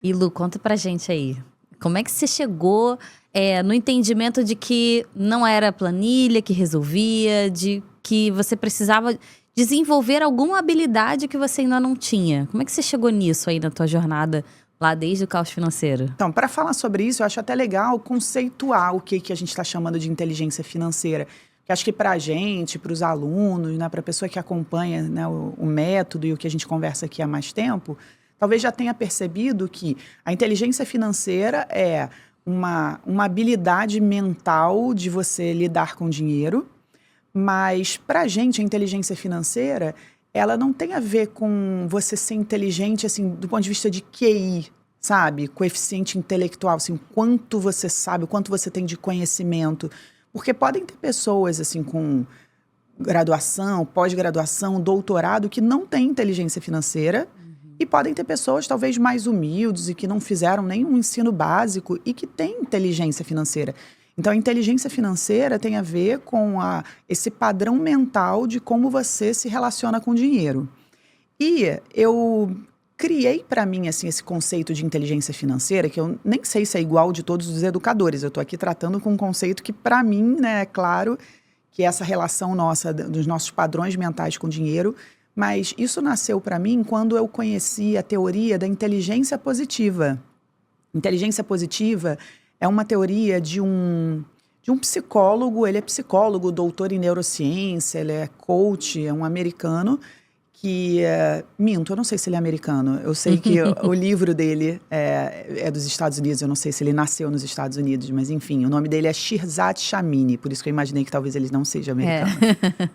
E Lu, conta pra gente aí. Como é que você chegou no entendimento de que não era a planilha que resolvia, de que você precisava desenvolver alguma habilidade que você ainda não tinha? Como é que você chegou nisso aí na tua jornada lá desde o caos financeiro? Então, para falar sobre isso, eu acho até legal conceituar o que a gente está chamando de inteligência financeira. Que acho que para a gente, para os alunos, né, para a pessoa que acompanha, né, o método e o que a gente conversa aqui há mais tempo, talvez já tenha percebido que a inteligência financeira é uma habilidade mental de você lidar com dinheiro, mas para a gente a inteligência financeira, ela não tem a ver com você ser inteligente assim do ponto de vista de QI, sabe? Coeficiente intelectual, assim, quanto você sabe, quanto você tem de conhecimento. Porque podem ter pessoas assim com graduação, pós-graduação, doutorado que não têm inteligência financeira. E podem ter pessoas talvez mais humildes e que não fizeram nenhum ensino básico e que têm inteligência financeira. Então, a inteligência financeira tem a ver com esse padrão mental de como você se relaciona com o dinheiro. E eu criei para mim assim, esse conceito de inteligência financeira, que eu nem sei se é igual de todos os educadores. Eu estou aqui tratando com um conceito que, para mim, né, é claro que é essa relação nossa, dos nossos padrões mentais com o dinheiro. Mas isso nasceu para mim quando eu conheci a teoria da inteligência positiva. Inteligência positiva é uma teoria de um psicólogo, ele é psicólogo, doutor em neurociência, ele é coach, é um americano que, minto, eu não sei se ele é americano, eu sei que o livro dele é dos Estados Unidos, eu não sei se ele nasceu nos Estados Unidos, mas enfim, o nome dele é Shirzad Chamine, por isso que eu imaginei que talvez ele não seja americano.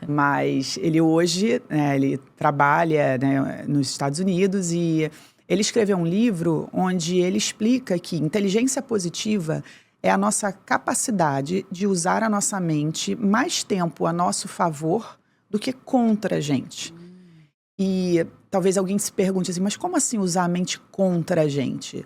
Mas ele hoje, ele trabalha, né, nos Estados Unidos e ele escreveu um livro onde ele explica que inteligência positiva é a nossa capacidade de usar a nossa mente mais tempo a nosso favor do que contra a gente. E talvez alguém se pergunte assim, mas como assim usar a mente contra a gente?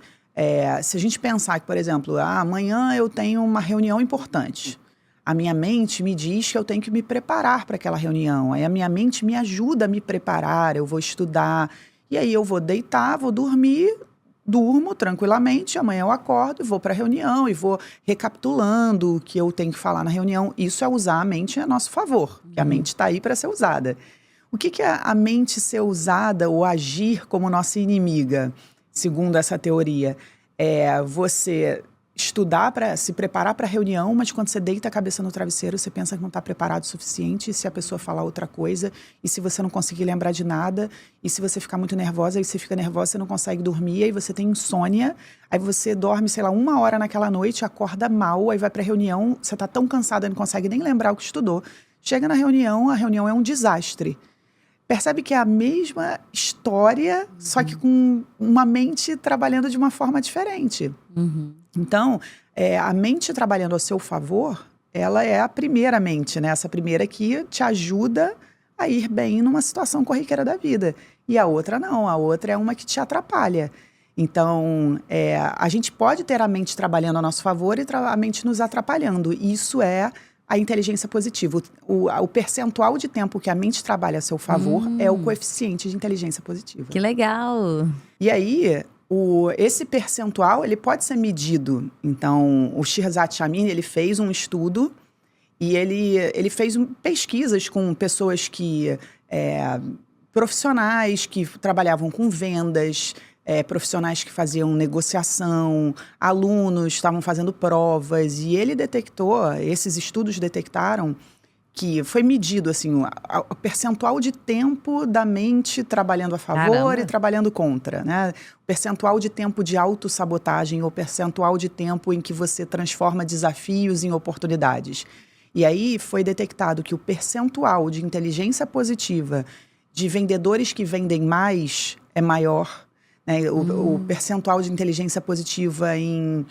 Se a gente pensar que, por exemplo, amanhã eu tenho uma reunião importante. A minha mente me diz que eu tenho que me preparar para aquela reunião. Aí a minha mente me ajuda a me preparar, eu vou estudar. E aí eu vou deitar, vou dormir, durmo tranquilamente, amanhã eu acordo e vou para a reunião e vou recapitulando o que eu tenho que falar na reunião. Isso é usar a mente a nosso favor, que a mente está aí para ser usada. O que é a mente ser usada ou agir como nossa inimiga, segundo essa teoria? É você estudar para se preparar para a reunião, mas quando você deita a cabeça no travesseiro, você pensa que não está preparado o suficiente, e se a pessoa falar outra coisa, e se você não conseguir lembrar de nada, e se você ficar muito nervosa, aí você fica nervosa, você não consegue dormir, aí você tem insônia, aí você dorme, sei lá, 1 hora naquela noite, acorda mal, aí vai para a reunião, você está tão cansada, não consegue nem lembrar o que estudou. Chega na reunião, a reunião é um desastre. Percebe que é a mesma história, só que com uma mente trabalhando de uma forma diferente. Então, a mente trabalhando ao seu favor, ela é a primeira mente, né? Essa primeira que te ajuda a ir bem numa situação corriqueira da vida. E a outra não, a outra é uma que te atrapalha. Então, a gente pode ter a mente trabalhando a nosso favor e a mente nos atrapalhando. Isso é a inteligência positiva. O percentual de tempo que a mente trabalha a seu favor é o coeficiente de inteligência positiva. Que legal! E aí, esse percentual, ele pode ser medido. Então, o Shirzad Chamine, ele fez um estudo e ele fez pesquisas com pessoas que... profissionais que trabalhavam com vendas, profissionais que faziam negociação, alunos estavam fazendo provas, e ele detectou, esses estudos detectaram que foi medido assim, o percentual de tempo da mente trabalhando a favor Caramba. e trabalhando contra, né? O percentual de tempo de autossabotagem, o percentual de tempo em que você transforma desafios em oportunidades. E aí foi detectado que o percentual de inteligência positiva de vendedores que vendem mais é maior, né? O percentual de inteligência positiva em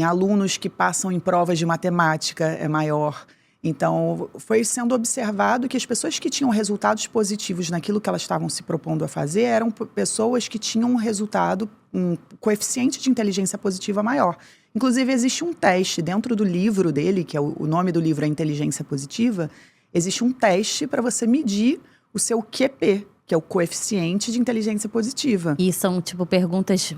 alunos que passam em provas de matemática é maior. Então, foi sendo observado que as pessoas que tinham resultados positivos naquilo que elas estavam se propondo a fazer eram pessoas que tinham um coeficiente de inteligência positiva maior. Inclusive, existe um teste dentro do livro dele, que é o nome do livro é Inteligência Positiva, existe um teste para você medir o seu QP, que é o coeficiente de inteligência positiva. E são, tipo, perguntas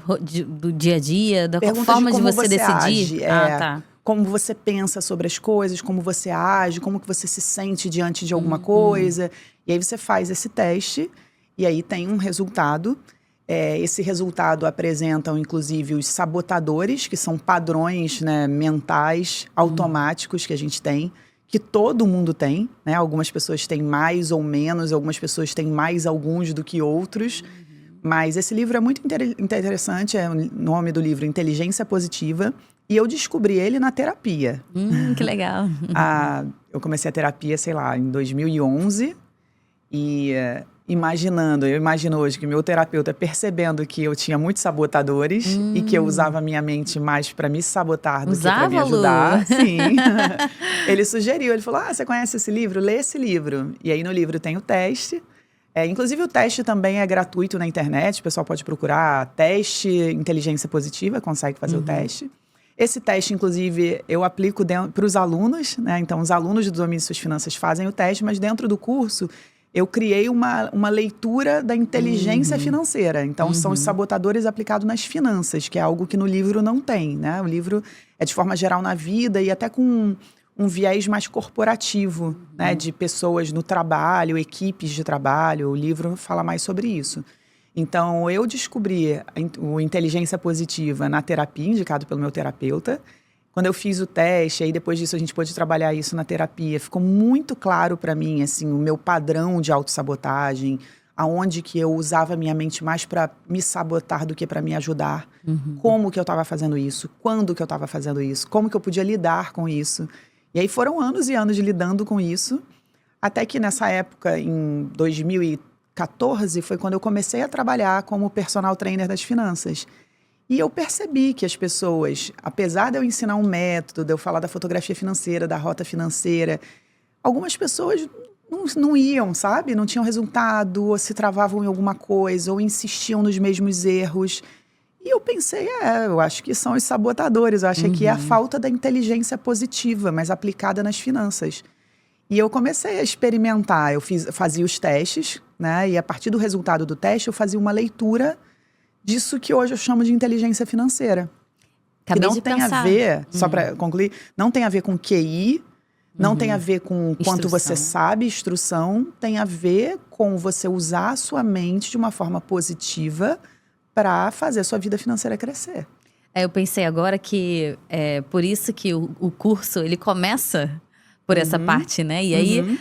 do dia a dia, da Perguntas forma de de como você decidir? age, Tá. como você pensa sobre as coisas, como você age, como que você se sente diante de alguma coisa. E aí você faz esse teste e aí tem um resultado. Esse resultado apresentam, inclusive, os sabotadores, que são padrões, né, mentais, automáticos que a gente tem, que todo mundo tem, né? Algumas pessoas têm mais ou menos, algumas pessoas têm mais alguns do que outros. Mas esse livro é muito interessante, o nome do livro Inteligência Positiva, e eu descobri ele na terapia. Que legal. Eu comecei a terapia, sei lá, em 2011, e eu imagino hoje que meu terapeuta, percebendo que eu tinha muitos sabotadores e que eu usava a minha mente mais para me sabotar do que para me ajudar. Lu? Sim. Ele sugeriu, ele falou, você conhece esse livro? Lê esse livro. E aí no livro tem o teste. Inclusive o teste também é gratuito na internet, o pessoal pode procurar teste inteligência positiva, consegue fazer o teste. Esse teste, inclusive, eu aplico para os alunos, né? Então os alunos do Domínio de Suas Finanças fazem o teste, mas dentro do curso eu criei uma leitura da inteligência financeira. Então, são os sabotadores aplicados nas finanças, que é algo que no livro não tem, né? O livro é de forma geral na vida e até com um viés mais corporativo, né? De pessoas no trabalho, equipes de trabalho. O livro fala mais sobre isso. Então, eu descobri o inteligência positiva na terapia, indicado pelo meu terapeuta. Quando eu fiz o teste, aí depois disso a gente pôde trabalhar isso na terapia, ficou muito claro para mim, assim, o meu padrão de autossabotagem, aonde que eu usava a minha mente mais para me sabotar do que para me ajudar, como que eu estava fazendo isso, quando que eu estava fazendo isso, como que eu podia lidar com isso. E aí foram anos e anos de lidando com isso, até que nessa época, em 2014, foi quando eu comecei a trabalhar como personal trainer das finanças. E eu percebi que as pessoas, apesar de eu ensinar um método, de eu falar da fotografia financeira, da rota financeira, algumas pessoas não iam, sabe? Não tinham resultado, ou se travavam em alguma coisa, ou insistiam nos mesmos erros. E eu pensei, eu acho que são os sabotadores, eu acho que é a falta da inteligência positiva, mas aplicada nas finanças. E eu comecei a experimentar, fazia os testes, né? E a partir do resultado do teste, eu fazia uma leitura disso que hoje eu chamo de inteligência financeira. Acabei que não de tem pensar. a ver, só para concluir, não tem a ver com QI, não tem a ver com quanto você sabe, instrução, tem a ver com você usar a sua mente de uma forma positiva para fazer a sua vida financeira crescer. Eu pensei agora que é por isso que o curso, ele começa por essa parte, né? E aí,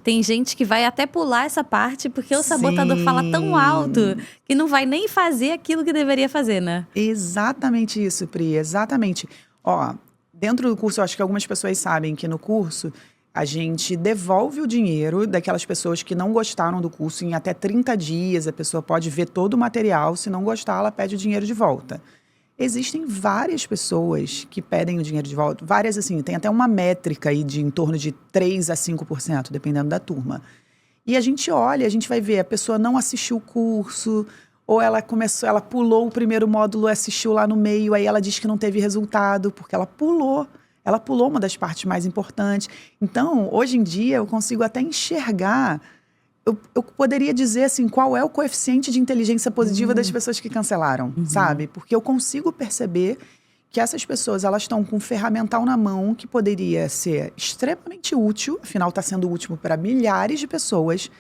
tem gente que vai até pular essa parte porque o sabotador fala tão alto que não vai nem fazer aquilo que deveria fazer, né? Exatamente isso, Pri, exatamente. Dentro do curso, eu acho que algumas pessoas sabem que no curso a gente devolve o dinheiro daquelas pessoas que não gostaram do curso em até 30 dias. A pessoa pode ver todo o material, se não gostar, ela pede o dinheiro de volta. Existem várias pessoas que pedem o dinheiro de volta. Várias, assim, tem até uma métrica aí de em torno de 3% a 5%, dependendo da turma. E a gente olha, a gente vai ver, a pessoa não assistiu o curso, ou ela pulou o primeiro módulo e assistiu lá no meio, aí ela diz que não teve resultado, porque ela pulou uma das partes mais importantes. Então, hoje em dia, eu consigo até enxergar. Eu poderia dizer assim, qual é o coeficiente de inteligência positiva das pessoas que cancelaram, sabe? Porque eu consigo perceber que essas pessoas, elas estão com um ferramental na mão que poderia ser extremamente útil, afinal está sendo útil para milhares de pessoas,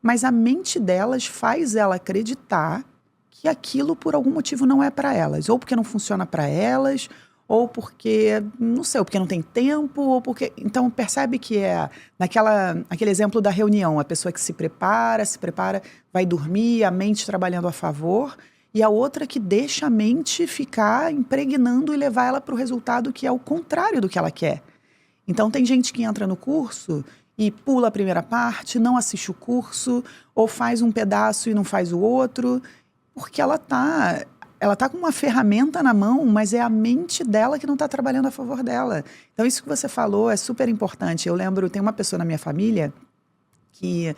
mas a mente delas faz ela acreditar que aquilo por algum motivo não é para elas, ou porque não funciona para elas, ou porque, não sei, ou porque não tem tempo, ou porque... Então, percebe que aquele exemplo da reunião, a pessoa que se prepara, vai dormir, a mente trabalhando a favor, e a outra que deixa a mente ficar impregnando e levar ela para o resultado que é o contrário do que ela quer. Então, tem gente que entra no curso e pula a primeira parte, não assiste o curso, ou faz um pedaço e não faz o outro, porque ela tá com uma ferramenta na mão, mas é a mente dela que não está trabalhando a favor dela. Então, isso que você falou é super importante. Eu lembro, tem uma pessoa na minha família que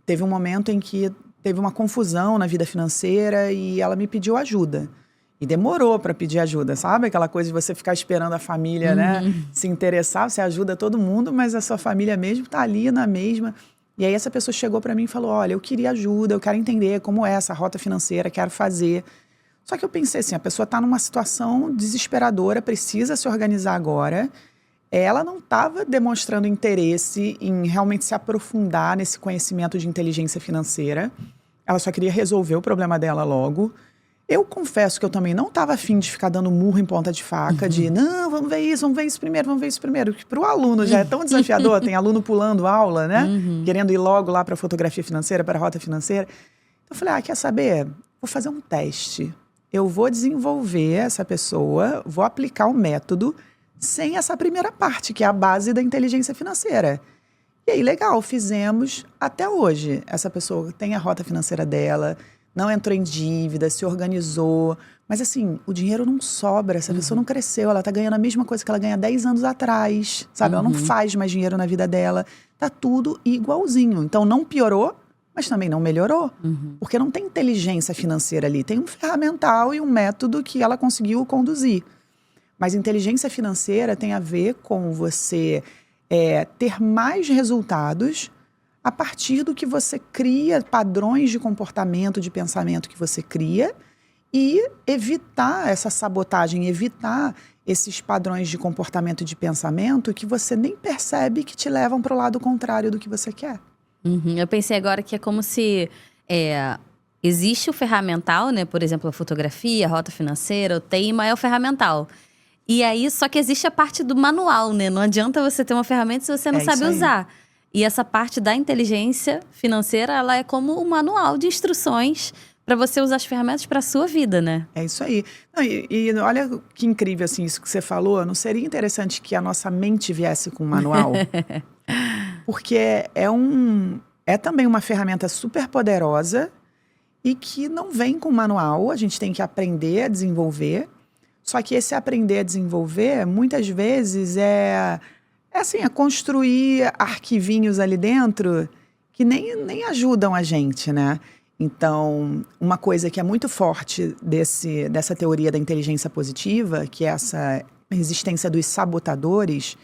teve um momento em que teve uma confusão na vida financeira e ela me pediu ajuda. E demorou para pedir ajuda, sabe? Aquela coisa de você ficar esperando a família, né, se interessar. Você ajuda todo mundo, mas a sua família mesmo está ali na mesma. E aí essa pessoa chegou para mim e falou, olha, eu queria ajuda, eu quero entender como é essa rota financeira, quero fazer. Só que eu pensei assim, a pessoa está numa situação desesperadora, precisa se organizar agora. Ela não estava demonstrando interesse em realmente se aprofundar nesse conhecimento de inteligência financeira. Ela só queria resolver o problema dela logo. Eu confesso que eu também não estava afim de ficar dando murro em ponta de faca, de não, vamos ver isso primeiro, vamos ver isso primeiro. Que para o aluno já é tão desafiador, tem aluno pulando aula, né? Querendo ir logo lá para a fotografia financeira, para a rota financeira. Então eu falei, quer saber? Vou fazer um teste. Eu vou desenvolver essa pessoa, vou aplicar o método sem essa primeira parte, que é a base da inteligência financeira. E aí, legal, fizemos até hoje. Essa pessoa tem a rota financeira dela, não entrou em dívida, se organizou. Mas assim, o dinheiro não sobra, essa pessoa não cresceu, ela tá ganhando a mesma coisa que ela ganha 10 anos atrás, sabe? Ela não faz mais dinheiro na vida dela. Tá tudo igualzinho. Então, não piorou, mas também não melhorou. Porque não tem inteligência financeira ali. Tem um ferramental e um método que ela conseguiu conduzir. Mas inteligência financeira tem a ver com você ter mais resultados a partir do que você cria, padrões de comportamento, de pensamento que você cria, e evitar essa sabotagem, evitar esses padrões de comportamento e de pensamento que você nem percebe que te levam para o lado contrário do que você quer. Eu pensei agora que é como se existe o ferramental, né? Por exemplo, a fotografia, a rota financeira, o tema é o ferramental. E aí, só que existe a parte do manual, né? Não adianta você ter uma ferramenta se você não sabe usar. E essa parte da inteligência financeira, ela é como um manual de instruções para você usar as ferramentas para a sua vida, né? É isso aí. Não, e olha que incrível, assim, isso que você falou. Não seria interessante que a nossa mente viesse com um manual? Porque é também uma ferramenta super poderosa e que não vem com manual. A gente tem que aprender a desenvolver. Só que esse aprender a desenvolver, muitas vezes, é construir arquivinhos ali dentro que nem ajudam a gente, né? Então, uma coisa que é muito forte dessa teoria da inteligência positiva, que é essa existência dos sabotadores,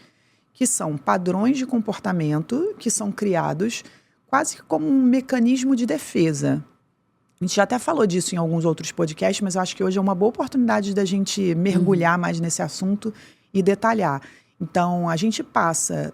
que são padrões de comportamento que são criados quase como um mecanismo de defesa. A gente já até falou disso em alguns outros podcasts, mas eu acho que hoje é uma boa oportunidade da gente mergulhar mais nesse assunto e detalhar. Então, a gente passa,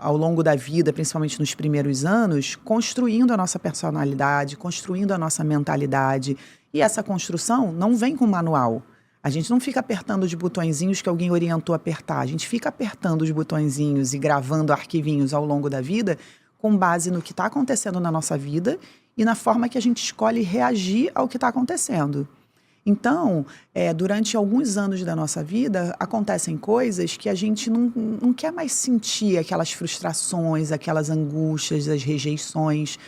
ao longo da vida, principalmente nos primeiros anos, construindo a nossa personalidade, construindo a nossa mentalidade. E essa construção não vem com manual. A gente não fica apertando os botõezinhos que alguém orientou a apertar. A gente fica apertando os botõezinhos e gravando arquivinhos ao longo da vida com base no que está acontecendo na nossa vida e na forma que a gente escolhe reagir ao que está acontecendo. Então, durante alguns anos da nossa vida, acontecem coisas que a gente não quer mais sentir aquelas frustrações, aquelas angústias, as rejeições.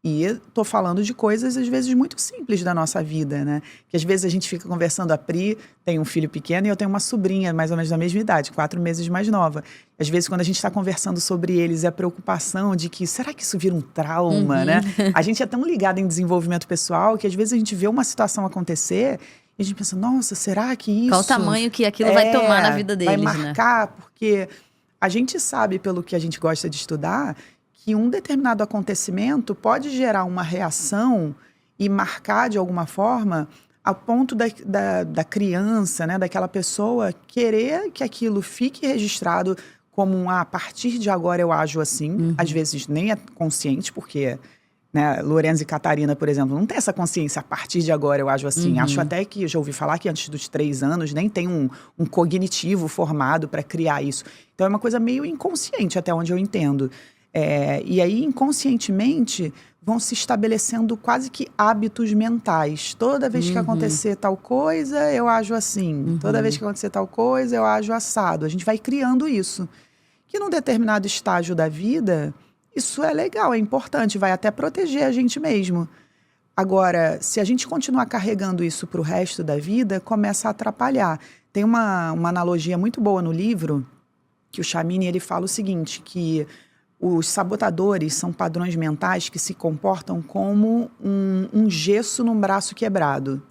E estou falando de coisas, às vezes, muito simples da nossa vida, né? Que às vezes a gente fica conversando, a Pri tem um filho pequeno e eu tenho uma sobrinha mais ou menos da mesma idade, 4 meses mais nova. Às vezes, quando a gente está conversando sobre eles, é a preocupação de que, será que isso vira um trauma, né? A gente é tão ligado em desenvolvimento pessoal que às vezes a gente vê uma situação acontecer e a gente pensa, nossa, será que isso... Qual o tamanho que aquilo vai tomar na vida deles, vai marcar, né? Porque a gente sabe, pelo que a gente gosta de estudar, que um determinado acontecimento pode gerar uma reação e marcar de alguma forma a ponto da criança, né, daquela pessoa querer que aquilo fique registrado como a partir de agora eu ajo assim. Às vezes nem é consciente, porque, né, Lorenzo e Catarina, por exemplo, não tem essa consciência, a partir de agora eu ajo assim. Acho até que, já ouvi falar que antes dos 3 anos nem tem um cognitivo formado para criar isso. Então é uma coisa meio inconsciente, até onde eu entendo. E aí, inconscientemente, vão se estabelecendo quase que hábitos mentais. Toda vez que acontecer tal coisa, eu ajo assim. Toda vez que acontecer tal coisa, eu ajo assado. A gente vai criando isso. Que num determinado estágio da vida, isso é legal, é importante, vai até proteger a gente mesmo. Agora, se a gente continuar carregando isso para o resto da vida, começa a atrapalhar. Tem uma analogia muito boa no livro, que o Chamini, ele fala o seguinte, que os sabotadores são padrões mentais que se comportam como um gesso num braço quebrado.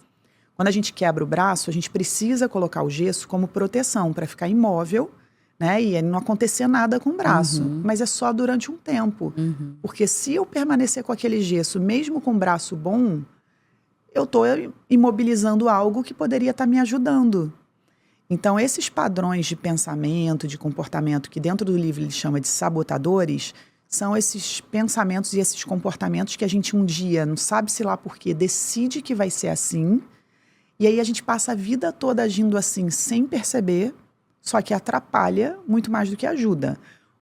Quando a gente quebra o braço, a gente precisa colocar o gesso como proteção para ficar imóvel, né? E não acontecer nada com o braço. Mas é só durante um tempo. Porque se eu permanecer com aquele gesso, mesmo com o braço bom, eu estou imobilizando algo que poderia estar me ajudando. Então, esses padrões de pensamento, de comportamento, que dentro do livro ele chama de sabotadores, são esses pensamentos e esses comportamentos que a gente um dia, não sabe-se lá por quê, decide que vai ser assim, e aí a gente passa a vida toda agindo assim sem perceber, só que atrapalha muito mais do que ajuda.